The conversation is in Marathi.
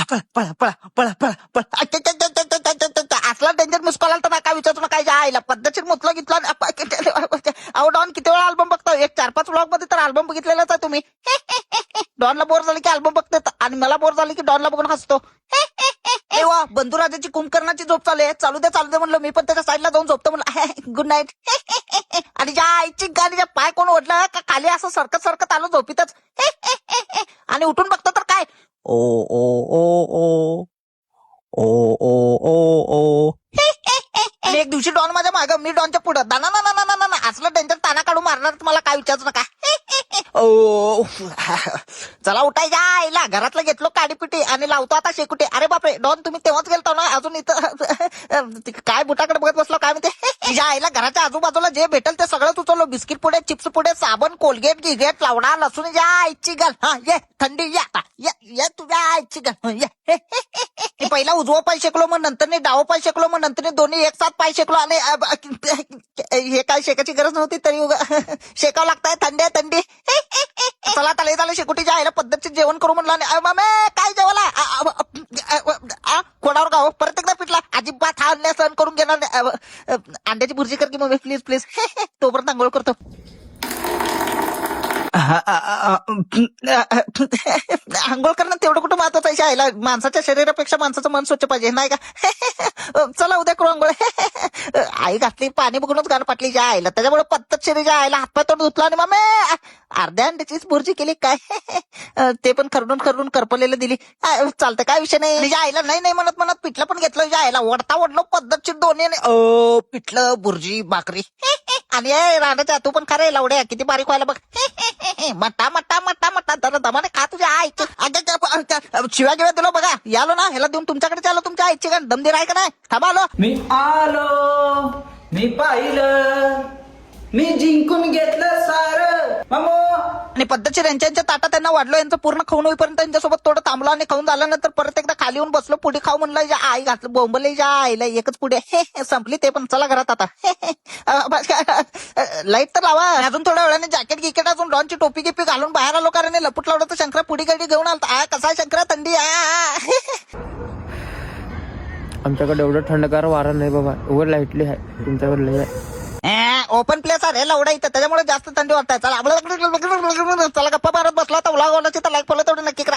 पळा पळा पळा पळा पळा पळा असला डेंजर मिस कॉल तर काय विचारतो ना काय आईला पद्धतशीर मुतलं घेतलं. अहो डॉन किती वेळा अल्बम बघतो? एक 4-5 व्लॉग मध्ये तर अल्बम बघितलेलाच आहे तुम्ही. डॉनला बोर झाली की अल्बम बघते आणि मला बोर झाली की डॉनला बघून हसतो. वा बंधुराजाची कुंभकर्णाची झोप चालू दे म्हणलं. मी पण त्याच्या साईडला जाऊन झोपतो म्हणलं. Good night. आणि ज्या आईची गाडी पाय कोण ओढलं का खाली असं सरकत सरकत आलो झोपीतच. आणि उठून बघतो तर काय ओ ओ ओ ओ ओ ओ ओ ओ. आणि एक दिवशी डॉन माझ्या मागं, मी डॉनच्या पुढं. दाना ना ना ना ना असलं डेंजर ताना काढून मारणार मला काय विचारू नका. ओ चला उठायच्या आईला. घरातलं घेतलो काडीपिटी आणि लावतो आता शेकुटी. अरे बापरे डॉन तुम्ही तेव्हाच गेलता ना, अजून इथं काय बुटाकडे बघत बसलो काय म्हणते. तिच्या आईला घराच्या आजूबाजूला जे भेटेल ते सगळं उचललो. बिस्किट पुढे, चिप्स पुढे, साबण, कोलगेट गिगेट, लावडा, लसूण. या आईची गल. हा ये थंडी या तुझ्या आईची गल. ये पहिला उजवा पाय शेकलो, मग नंतर डावा पाय शेकलो, मग नंतर दोन्ही एक साथ पाय शेकलो. आणि हे काय शेकायची गरज नव्हती तरी शेकावं लागतंय. थंडी. चला तले झालं शेकुटीच्या आईला पद्धतशीर जेवण करू म्हणलं. आणि मामे काय जेवायला कोणावर गाव परत एकदा पिटला. अजिबात हा अन्याय सहन करून घेणार नाही. अंड्याची भुर्जी कर की मम्मी प्लीज. तोपर्यंत आंघोळ करतो. आंघोळ करणं तेवढं कुठं महत्वाचं आहे आईला. माणसाच्या शरीरापेक्षा माणसाचं मन स्वच्छ पाहिजे नाही का. चला उद्या करू आंघोळ. आई घातली पाणी बघूनच गाण पाटली ज्या आईला. त्याच्यामुळे पत्तत शरीराच्या आईला हातपाय तोंड धुतला आणि मग अर्ध्या अंड्याचीच भुर्जी केली काय. ते पण खरडून करपलेलं दिली. चालतं काय विषय नाही. तुझ्या आईला नाही म्हणत पिठलं पण घेतलं. तुझ्या आईला ओढलो पद्धतशीर दोन्ही. पिठलं भुर्जी भाकरी. आणि राणाच्या तू पण खरे लावड्या किती बारीक व्हायला बघ. मट्टा तर दमाने खा तुझ्या आईचं. शिव्या दिलो बघा. यालो ना ह्याला देऊन तुमच्याकडे आलो. तुमच्या आईची का दमदीर आहे का नाही. थांबा आलो. मी आलो, मी पाहिलं, मी जिंकून घेतलं सारं मामो. आणि पद्धतशीर यांच्या ताटात त्यांना वाढलो. यांचं पूर्ण खाऊन होईपर्यंत त्यांच्यासोबत थोडं थांबलो. आणि खाऊन झाल्यानंतर परत एकदा खाली येऊन बसलो. पुढे खाऊ म्हणलं. आई घातलं बोंबले ज्या आईला एकच पुढे संपली. ते पण चला घरात आता. लाईट तर लावा. अजून थोड्या वेळाने जॅकेट गिकेट अजून डॉनची टोपी गिपी घालून बाहेर आलो. कारण लपूट लावलं तर शंकरा पुढी गाडी घेऊन आलता. कसा आहे शंकरा थंडी. आमच्याकडे एवढं थंडगार वारा नाही बाबा. वर लाईटली आहे. तुमच्याकडे लय आहे. ओपन प्लेस आहे लवडा इथं. त्याच्यामुळे जास्त थंडी वाटत. चला गप्पा मारत बसला तर उला गोलाची तर लाईक फॉलो तेवढं नक्की करा.